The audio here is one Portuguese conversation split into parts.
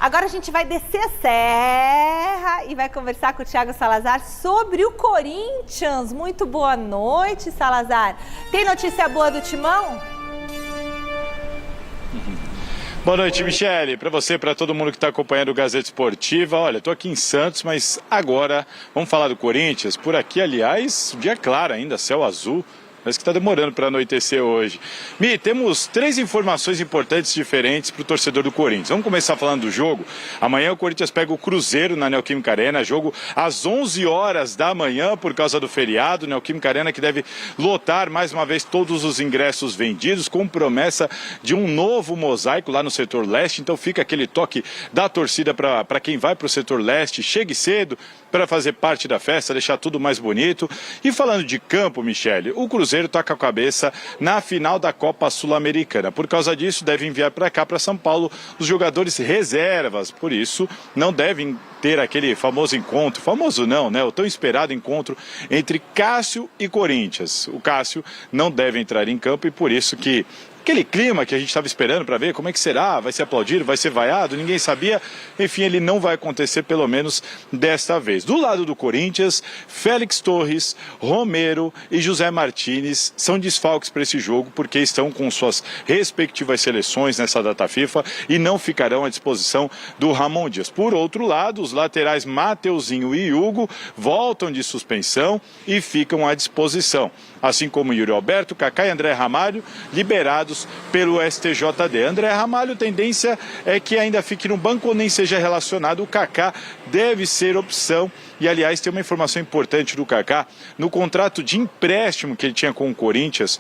Agora a gente vai descer a serra e vai conversar com o Thiago Salazar sobre o Corinthians. Muito boa noite, Salazar. Tem notícia boa do Timão? Boa noite, Michele. Para você, para todo mundo que está acompanhando o Gazeta Esportiva. Olha, estou aqui em Santos, mas agora vamos falar do Corinthians. Por aqui, aliás, dia claro ainda, céu azul. Mas que está demorando para anoitecer hoje. Mi, temos 3 informações importantes diferentes para o torcedor do Corinthians. Vamos começar falando do jogo. Amanhã o Corinthians pega o Cruzeiro na Neoquímica Arena. Jogo às 11 horas da manhã por causa do feriado. Neoquímica Arena que deve lotar mais uma vez todos os ingressos vendidos com promessa de um novo mosaico lá no setor leste. Então fica aquele toque da torcida para quem vai para o setor leste. Chegue cedo para fazer parte da festa, deixar tudo mais bonito. E falando de campo, Michele, o Cruzeiro está com a cabeça na final da Copa Sul-Americana. Por causa disso, deve enviar para cá, para São Paulo, os jogadores reservas. Por isso, não devem ter aquele famoso encontro, famoso não, né? O tão esperado encontro entre Cássio e Corinthians. O Cássio não deve entrar em campo e por isso que aquele clima que a gente estava esperando para ver como é que será, vai ser aplaudido, vai ser vaiado, ninguém sabia. Enfim, ele não vai acontecer, pelo menos desta vez. Do lado do Corinthians, Félix Torres, Romero e José Martínez são desfalques para esse jogo, porque estão com suas respectivas seleções nessa data FIFA e não ficarão à disposição do Ramon Dias. Por outro lado, os laterais Mateuzinho e Hugo voltam de suspensão e ficam à disposição. Assim como Yuri Alberto, Kaká e André Ramalho, liberados pelo STJD. André Ramalho, tendência é que ainda fique no banco ou nem seja relacionado. O Kaká deve ser opção. E, aliás, tem uma informação importante do Kaká. No contrato de empréstimo que ele tinha com o Corinthians,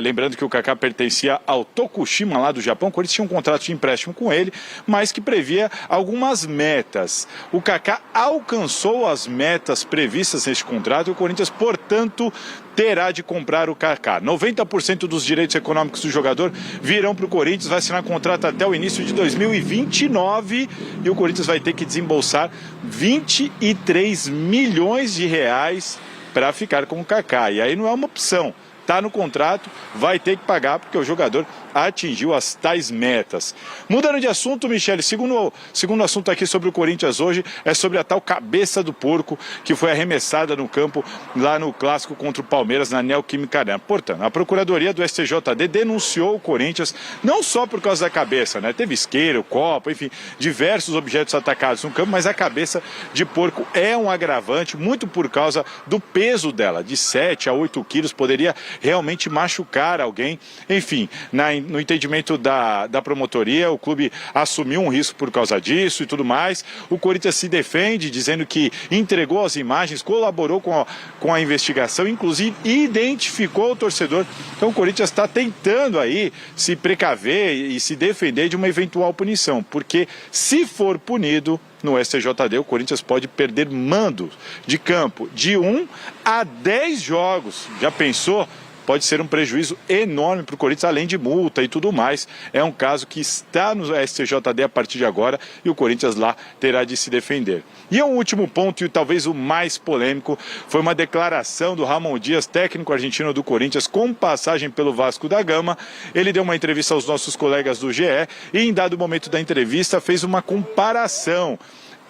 lembrando que o Kaká pertencia ao Tokushima lá do Japão, o Corinthians tinha um contrato de empréstimo com ele, mas que previa algumas metas. O Kaká alcançou as metas previstas neste contrato e o Corinthians, portanto, terá de comprar o Kaká. 90% dos direitos econômicos do jogador virão para o Corinthians, vai assinar contrato até o início de 2029 e o Corinthians vai ter que desembolsar 23 milhões de reais para ficar com o Kaká. E aí não é uma opção. Está no contrato, vai ter que pagar porque o jogador atingiu as tais metas. Mudando de assunto, Michele, segundo assunto aqui sobre o Corinthians hoje é sobre a tal cabeça do porco que foi arremessada no campo lá no clássico contra o Palmeiras na Neoquímica Arena. Portanto, a Procuradoria do STJD denunciou o Corinthians não só por causa da cabeça, né? Teve isqueiro, copo, enfim, diversos objetos atacados no campo, mas a cabeça de porco é um agravante, muito por causa do peso dela, de 7 a 8 quilos, poderia realmente machucar alguém. Enfim, no entendimento da promotoria, o clube assumiu um risco por causa disso e tudo mais. O Corinthians se defende, dizendo que entregou as imagens, colaborou com a investigação, inclusive identificou o torcedor. Então o Corinthians está tentando aí se precaver e se defender de uma eventual punição, porque se for punido no STJD, o Corinthians pode perder mando de campo de 1 a 10 jogos. Já pensou? Pode ser um prejuízo enorme para o Corinthians, além de multa e tudo mais. É um caso que está no STJD a partir de agora e o Corinthians lá terá de se defender. E um último ponto, e talvez o mais polêmico, foi uma declaração do Ramon Dias, técnico argentino do Corinthians, com passagem pelo Vasco da Gama. Ele deu uma entrevista aos nossos colegas do GE e, em dado momento da entrevista, fez uma comparação.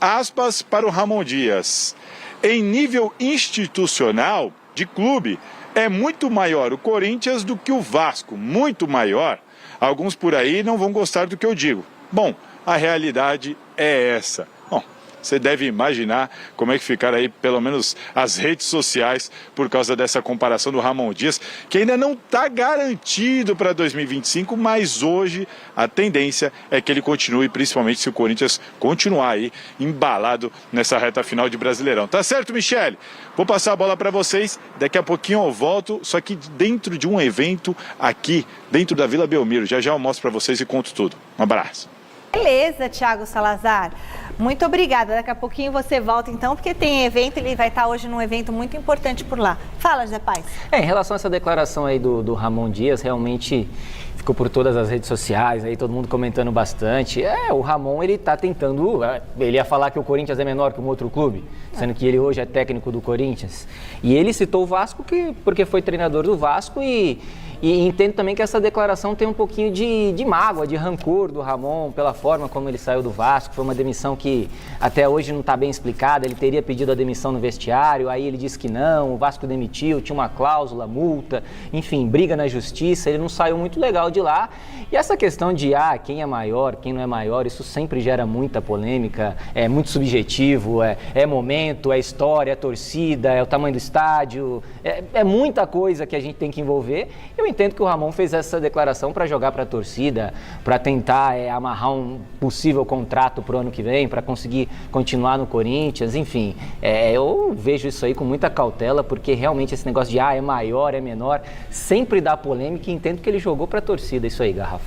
Aspas para o Ramon Dias. Em nível institucional, de clube, é muito maior o Corinthians do que o Vasco, muito maior. Alguns por aí não vão gostar do que eu digo. Bom, a realidade é essa. Bom, você deve imaginar como é que ficaram aí, pelo menos, as redes sociais por causa dessa comparação do Ramon Dias, que ainda não está garantido para 2025, mas hoje a tendência é que ele continue, principalmente se o Corinthians continuar aí embalado nessa reta final de Brasileirão. Tá certo, Michele? Vou passar a bola para vocês, daqui a pouquinho eu volto, só que dentro de um evento aqui, dentro da Vila Belmiro. Já já eu mostro para vocês e conto tudo. Um abraço. Beleza, Thiago Salazar. Muito obrigada. Daqui a pouquinho você volta, então, porque tem evento, ele vai estar hoje num evento muito importante por lá. Fala, José Paz. Em relação a essa declaração aí do Ramon Dias, realmente ficou por todas as redes sociais, aí todo mundo comentando bastante. O Ramon, ele tá tentando, ele ia falar que o Corinthians é menor que um outro clube, sendo que ele hoje é técnico do Corinthians. E ele citou o Vasco porque foi treinador do Vasco e entendo também que essa declaração tem um pouquinho de mágoa, de rancor do Ramon pela forma como ele saiu do Vasco. Foi uma demissão que até hoje não está bem explicada. Ele teria pedido a demissão no vestiário, aí ele disse que não, o Vasco demitiu, tinha uma cláusula, multa, enfim, briga na justiça. Ele não saiu muito legal de lá. E essa questão de quem é maior, quem não é maior, isso sempre gera muita polêmica, é muito subjetivo, é momento, é história, é torcida, é o tamanho do estádio, é muita coisa que a gente tem que envolver. Eu entendo que o Ramon fez essa declaração para jogar para a torcida, para tentar amarrar um possível contrato para o ano que vem, para conseguir continuar no Corinthians, enfim. Eu vejo isso aí com muita cautela, porque realmente esse negócio de é maior, é menor, sempre dá polêmica e entendo que ele jogou para a torcida, isso aí, Garrafa.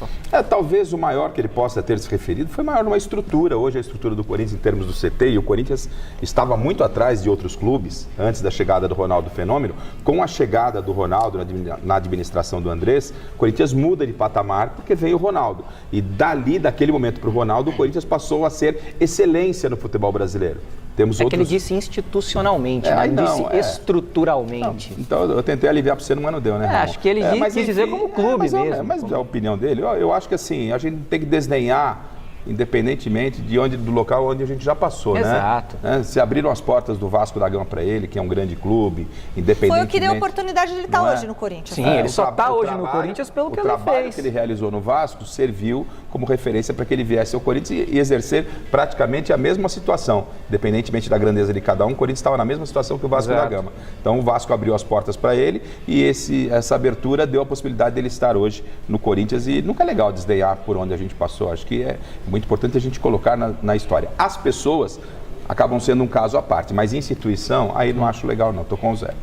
Talvez o maior que ele possa ter se referido foi maior numa estrutura. Hoje a estrutura do Corinthians em termos do CT, e o Corinthians estava muito atrás de outros clubes antes da chegada do Ronaldo Fenômeno. Com a chegada do Ronaldo na administração do Andrés, o Corinthians muda de patamar porque veio o Ronaldo. E daquele momento para o Ronaldo, o Corinthians passou a ser excelência no futebol brasileiro. Temos que ele disse institucionalmente, né? Ele disse estruturalmente. Não, então eu tentei aliviar para você, mas não deu, né? Acho que ele quis dizer como clube mesmo. Mas a opinião dele, eu acho que assim, a gente tem que desdenhar independentemente do local onde a gente já passou, Exato. né? Se abriram as portas do Vasco da Gama para ele, que é um grande clube, independentemente... Foi o que deu a oportunidade de ele estar hoje no Corinthians. Sim, ele só está hoje no Corinthians pelo que ele fez. O trabalho que ele realizou no Vasco serviu como referência para que ele viesse ao Corinthians e exercer praticamente a mesma situação. Independentemente da grandeza de cada um, o Corinthians estava na mesma situação que o Vasco da Gama. Então o Vasco abriu as portas para ele e essa abertura deu a possibilidade dele estar hoje no Corinthians, e nunca é legal desdenhar por onde a gente passou. Acho que é muito importante a gente colocar na história. As pessoas acabam sendo um caso à parte, mas instituição, aí não acho legal não, tô com o Zé.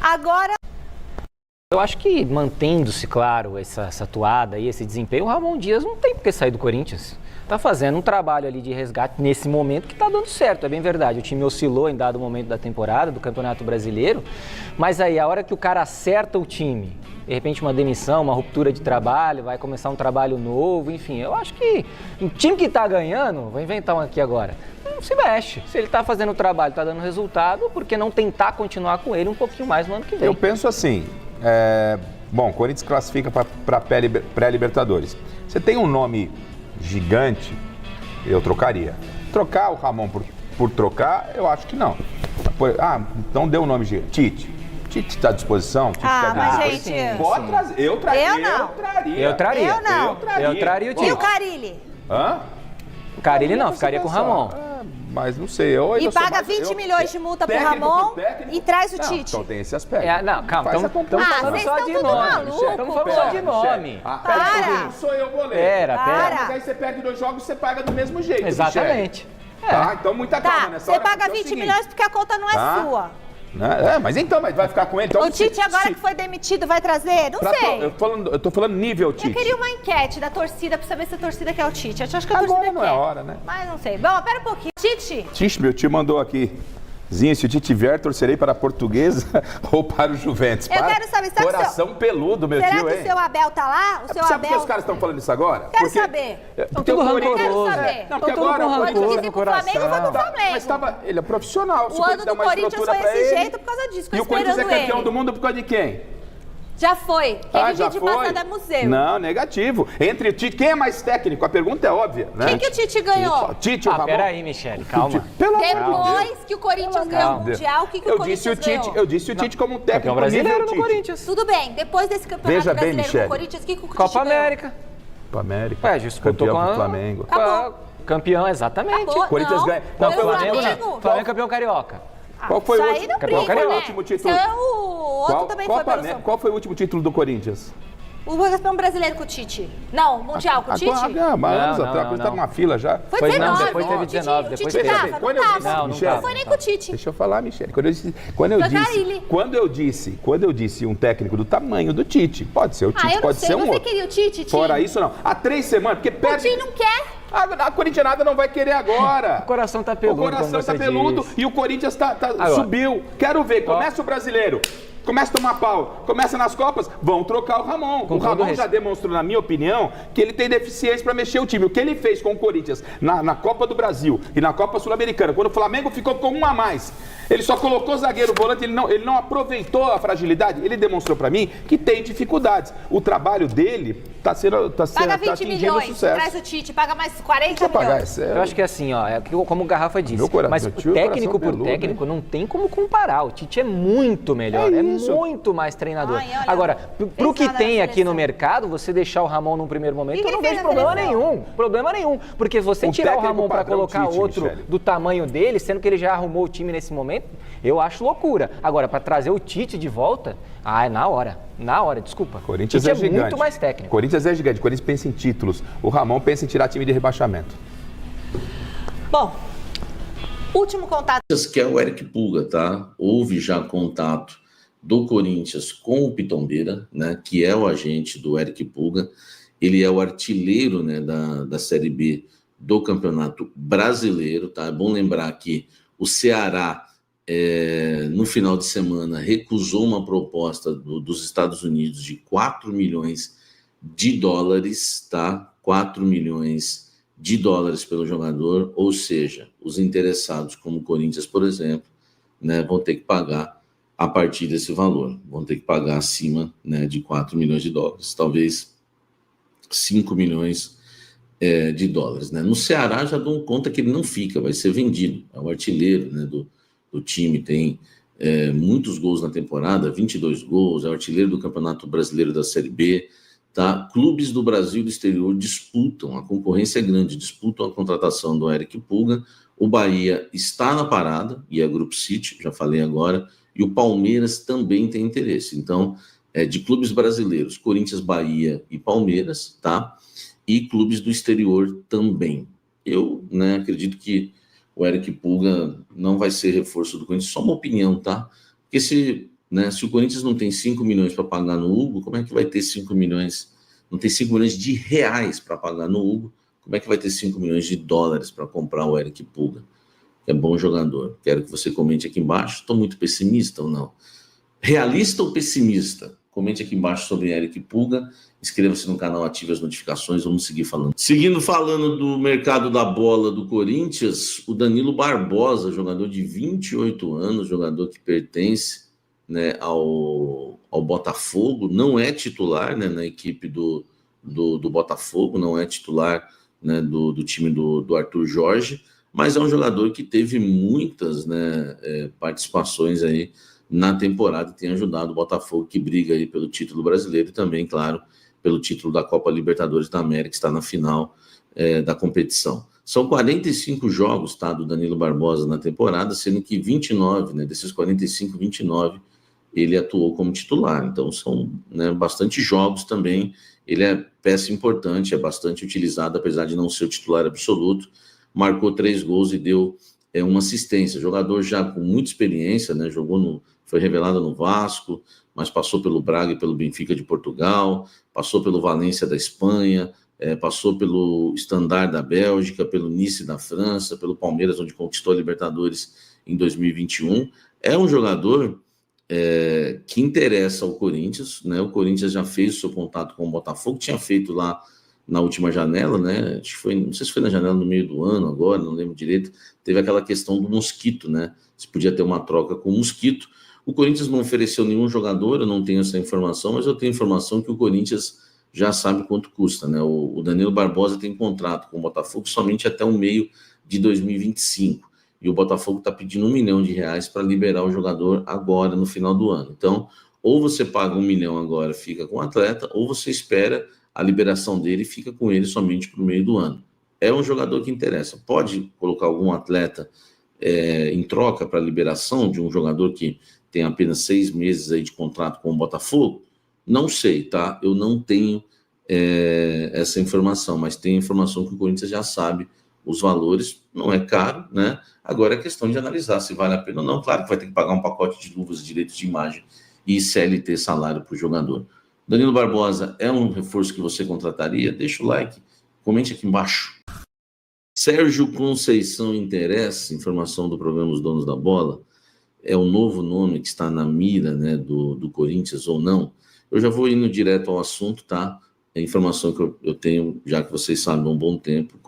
Agora... Eu acho que mantendo-se, claro, essa toada e esse desempenho, o Ramon Dias não tem por que sair do Corinthians. Tá fazendo um trabalho ali de resgate nesse momento que tá dando certo, é bem verdade. O time oscilou em dado momento da temporada, do Campeonato Brasileiro, mas aí a hora que o cara acerta o time, de repente uma demissão, uma ruptura de trabalho, vai começar um trabalho novo, enfim, eu acho que um time que tá ganhando, vou inventar um aqui agora, não se mexe. Se ele tá fazendo o trabalho, tá dando resultado, por que não tentar continuar com ele um pouquinho mais no ano que vem? Eu penso assim, bom, o Corinthians classifica para pré-Libertadores. Você tem um nome gigante, eu trocaria. Trocar o Ramon por trocar, eu acho que não. Então deu o nome gigante. Tite está à disposição? Tite mas gente... Pode trazer. Eu traria. Eu traria o Tite. E o Carille? O Carille não, ficaria com o Ramon. Mas não sei. E paga 20 milhões de multa pro Ramon e traz o Tite. Então tem esse aspecto. Não, calma, estamos falando só de nome. Estamos falando só de nome. Não sou eu, goleiro. Pera. Mas aí você perde 2 jogos, você paga do mesmo jeito. Exatamente. Então muita calma nessa hora. Você paga 20 milhões porque a conta não é sua. Mas vai ficar com ele. Então, o Tite agora que foi demitido vai trazer? Não sei. Eu tô falando nível Tite. Eu queria uma enquete da torcida pra saber se a torcida quer o Tite. Eu acho que a torcida agora não é hora, né? Mas não sei. Bom, pera um pouquinho. Tite, meu tio mandou aqui. Zinho, se o Tite vier, torcerei para a Portuguesa ou para o Juventus. Eu quero saber, sabe coração peludo, meu tio, hein? Será que o seu Abel tá lá? Sabe por que os caras estão falando isso agora? Quero saber. Estão tudo rancoroso. Não, porque agora o Corinthians no coração. Flamengo foi pro Flamengo. Mas ele é profissional. O ano do Corinthians foi desse jeito por causa disso. E o Corinthians é campeão do mundo por causa de quem? Já foi. Quem já de foi? passado é museu. Não, negativo. Entre o Tite, quem é mais técnico? A pergunta é óbvia, né? Quem que o Tite ganhou? Tite ou Ramon? Peraí, Michele, calma. Depois que o Corinthians ganhou o Mundial, o que o Corinthians ganhou? Eu disse o Tite como técnico campeão brasileiro no Corinthians. Tudo bem. Depois desse campeonato brasileiro no Corinthians, o que o Tite Copa ganhou? América. Copa América. Disputou campeão com do Flamengo. Acabou. Campeão, exatamente. Acabou. Corinthians ganha. Não, Flamengo campeão carioca. Qual foi o último título? O outro também foi pelo São Paulo. Qual foi o último título do Corinthians? O campeão brasileiro com o Tite. Não, Mundial com o Tite? Anos atrás, quando estava numa fila já. Foi 19. Depois teve 19. O Tite tava, não foi nem com o Tite. Deixa eu falar, Michele. Quando eu disse um técnico do tamanho do Tite, pode ser o Tite, pode ser um outro. Você queria o Tite? Fora isso, não. Há 3 semanas, porque perde... O Tite não quer. A corintianada não vai querer agora. O coração tá peludo. O coração tá peludo e o Corinthians subiu. Quero ver, começa o brasileiro. Começa a tomar pau, começa nas Copas, vão trocar o Ramon. O Ramon já demonstrou, na minha opinião, que ele tem deficiência para mexer o time. O que ele fez com o Corinthians na Copa do Brasil e na Copa Sul-Americana, quando o Flamengo ficou com um a mais, ele só colocou zagueiro volante, ele não aproveitou a fragilidade. Ele demonstrou para mim que tem dificuldades. O trabalho dele tá paga 20 atingindo milhões, sucesso. traz o Tite, paga mais 40 milhões. Eu acho que é assim, ó, como o Garrafa disse, mas técnico por técnico não tem como comparar. O Tite é muito melhor, é muito mais treinador. Olha, agora, pro que tem aqui no mercado, você deixar o Ramon num primeiro momento, eu não vejo problema nenhum. Porque você tirar o Ramon para colocar outro do tamanho dele, sendo que ele já arrumou o time nesse momento, eu acho loucura. Agora, para trazer o Tite de volta, é na hora, desculpa. Corinthians Tite é gigante. muito mais técnico. Corinthians é gigante, Corinthians pensa em títulos. O Ramon pensa em tirar time de rebaixamento. Bom, último contato. Que é o Eric Pulga, tá? Houve já contato do Corinthians com o Pitombeira, né? Que é o agente do Eric Pulga. Ele é o artilheiro, né, da Série B do Campeonato Brasileiro, tá? É bom lembrar que o Ceará, no final de semana, recusou uma proposta dos Estados Unidos de 4 milhões de dólares, tá? 4 milhões de dólares pelo jogador, ou seja, os interessados, como o Corinthians, por exemplo, né, vão ter que pagar a partir desse valor, vão ter que pagar acima, né, de 4 milhões de dólares, talvez 5 milhões de dólares. Né? No Ceará já dão conta que ele não fica, vai ser vendido, é o artilheiro, né, do time, tem muitos gols na temporada, 22 gols, é o artilheiro do Campeonato Brasileiro da Série B, tá? Clubes do Brasil e do exterior disputam, a concorrência é grande, disputam a contratação do Eric Pulga. O Bahia está na parada, e é Grupo City, já falei agora, e o Palmeiras também tem interesse. Então, de clubes brasileiros, Corinthians, Bahia e Palmeiras, tá? E clubes do exterior também. Eu, né, acredito que o Eric Pulga não vai ser reforço do Corinthians, só uma opinião, tá? Porque se o Corinthians não tem 5 milhões para pagar no Hugo, como é que vai ter 5 milhões? Não tem 5 milhões de reais para pagar no Hugo, como é que vai ter 5 milhões de dólares para comprar o Eric Pulga? Que é bom jogador. Quero que você comente aqui embaixo. Estou muito pessimista ou não? Realista ou pessimista? Comente aqui embaixo sobre Eric Pulga. Inscreva-se no canal, ative as notificações. Vamos seguir falando. Seguindo falando do mercado da bola do Corinthians, o Danilo Barbosa, jogador de 28 anos, jogador que pertence, né, ao Botafogo, não é titular, né, na equipe do Botafogo, não é titular, né, do time do Arthur Jorge, mas é um jogador que teve muitas, né, participações aí na temporada e tem ajudado o Botafogo, que briga aí pelo título brasileiro e também, claro, pelo título da Copa Libertadores da América, que está na final da competição. São 45 jogos, tá, do Danilo Barbosa na temporada, sendo que 29, né, desses 45, 29, ele atuou como titular. Então são, né, bastante jogos também. Ele é peça importante, é bastante utilizado, apesar de não ser o titular absoluto. Marcou 3 gols e deu uma assistência. Jogador já com muita experiência, né, foi revelado no Vasco, mas passou pelo Braga e pelo Benfica de Portugal, passou pelo Valência da Espanha, passou pelo Standard da Bélgica, pelo Nice da França, pelo Palmeiras, onde conquistou a Libertadores em 2021. É um jogador que interessa ao Corinthians, né? O Corinthians já fez o seu contato com o Botafogo, tinha feito lá na última janela, né? Acho que foi, não sei se foi na janela no meio do ano agora, não lembro direito. Teve aquela questão do Mosquito, né? Se podia ter uma troca com o Mosquito. O Corinthians não ofereceu nenhum jogador, eu não tenho essa informação, mas eu tenho informação que o Corinthians já sabe quanto custa, né? O Danilo Barbosa tem contrato com o Botafogo somente até o meio de 2025. E o Botafogo está pedindo R$1 milhão para liberar o jogador agora, no final do ano. Então, ou você paga R$1 milhão agora, fica com o atleta, ou você espera a liberação dele e fica com ele somente para o meio do ano. É um jogador que interessa. Pode colocar algum atleta em troca para a liberação de um jogador que tem apenas 6 meses aí de contrato com o Botafogo? Não sei, tá? Eu não tenho essa informação, mas tenho informação que o Corinthians já sabe os valores, não é caro, né? Agora é questão de analisar se vale a pena ou não. Claro que vai ter que pagar um pacote de luvas, direitos de imagem e CLT, salário para o jogador. Danilo Barbosa é um reforço que você contrataria? Deixa o like, comente aqui embaixo. Sérgio Conceição interessa, informação do programa Os Donos da Bola, é o novo nome que está na mira, né, do Corinthians ou não? Eu já vou indo direto ao assunto, tá? É informação que eu tenho, já que vocês sabem há um bom tempo,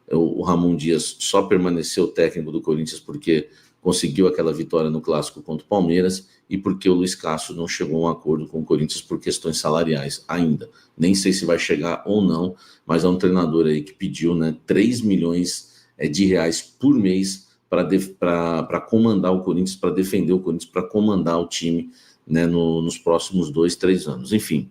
o Ramon Dias só permaneceu técnico do Corinthians porque conseguiu aquela vitória no Clássico contra o Palmeiras e porque o Luiz Castro não chegou a um acordo com o Corinthians por questões salariais ainda. Nem sei se vai chegar ou não, mas é um treinador aí que pediu, né, 3 milhões de reais por mês para comandar o Corinthians, para defender o Corinthians, para comandar o time, né, nos próximos 2, 3 anos. Enfim,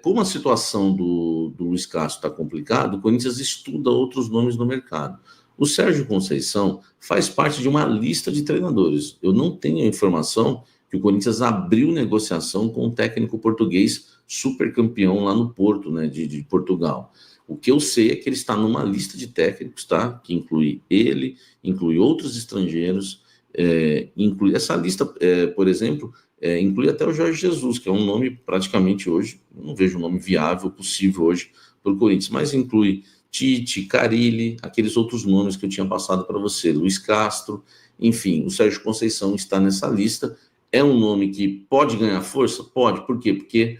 como a situação do Luiz Castro está complicada, o Corinthians estuda outros nomes no mercado. O Sérgio Conceição faz parte de uma lista de treinadores. Eu não tenho a informação que o Corinthians abriu negociação com um técnico português super campeão lá no Porto, né, de Portugal. O que eu sei é que ele está numa lista de técnicos, tá? Que inclui ele, inclui outros estrangeiros, inclui essa lista, por exemplo, inclui até o Jorge Jesus, que é um nome praticamente hoje, eu não vejo um nome viável, possível hoje para o Corinthians, mas inclui Tite, Carille, aqueles outros nomes que eu tinha passado para você, Luiz Castro, enfim, o Sérgio Conceição está nessa lista. É um nome que pode ganhar força? Pode. Por quê? Porque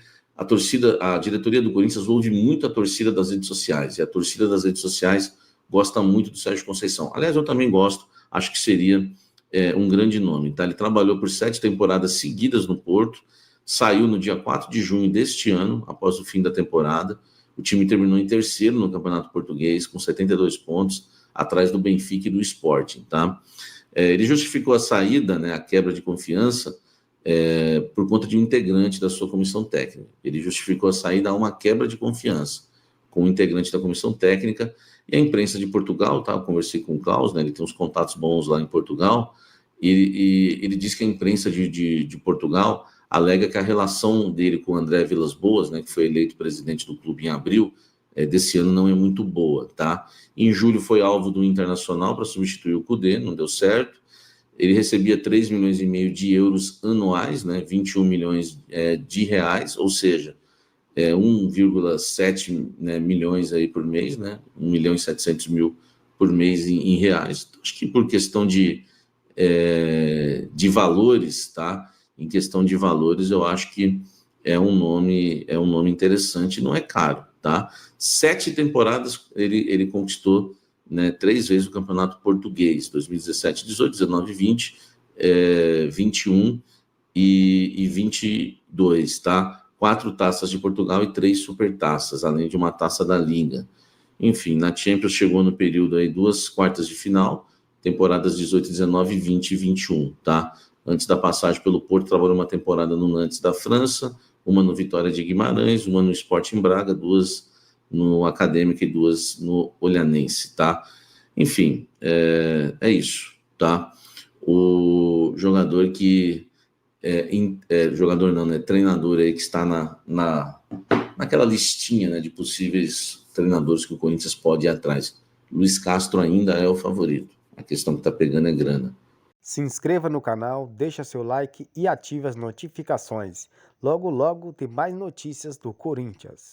a diretoria do Corinthians ouve muito a torcida das redes sociais, e a torcida das redes sociais gosta muito do Sérgio Conceição. Aliás, eu também gosto, acho que seria um grande nome, tá? Ele trabalhou por 7 temporadas seguidas no Porto, saiu no dia 4 de junho deste ano, após o fim da temporada. O time terminou em terceiro no Campeonato Português, com 72 pontos, atrás do Benfica e do Sporting, tá? Ele justificou a saída, né, a quebra de confiança, por conta de um integrante da sua comissão técnica. Ele justificou a saída a uma quebra de confiança com o integrante da comissão técnica, e a imprensa de Portugal, tá? Eu conversei com o Klaus, né, ele tem uns contatos bons lá em Portugal, e ele disse que a imprensa de Portugal alega que a relação dele com o André Vilas-Boas, né, que foi eleito presidente do clube em abril desse ano, não é muito boa, tá? Em julho foi alvo do Internacional para substituir o Kudê, não deu certo. Ele recebia 3,5 milhões de euros anuais, né, 21 milhões de reais, ou seja, 1,7 milhões aí por mês, né, 1 milhão e 700 mil por mês em reais. Acho que por questão de valores, tá? Em questão de valores, eu acho que é um nome interessante, não é caro, tá? 7 temporadas ele conquistou, né, 3 vezes o Campeonato Português, 2017, 18, 19, 20, 21 e 22, tá? 4 taças de Portugal e 3 supertaças, além de uma taça da Liga. Enfim, na Champions chegou no período aí 2 quartas de final, temporadas 18, 19, 20 e 21, tá? Antes da passagem pelo Porto, trabalhou uma temporada no Nantes da França, uma no Vitória de Guimarães, uma no Sporting Braga, 2 no Acadêmica e 2 no Olhanense, tá? Enfim, é isso, tá? O jogador que... jogador não, né? Treinador aí que está naquela listinha, né, de possíveis treinadores que o Corinthians pode ir atrás. Luiz Castro ainda é o favorito. A questão que está pegando é grana. Se inscreva no canal, deixa seu like e ative as notificações. Logo, logo tem mais notícias do Corinthians.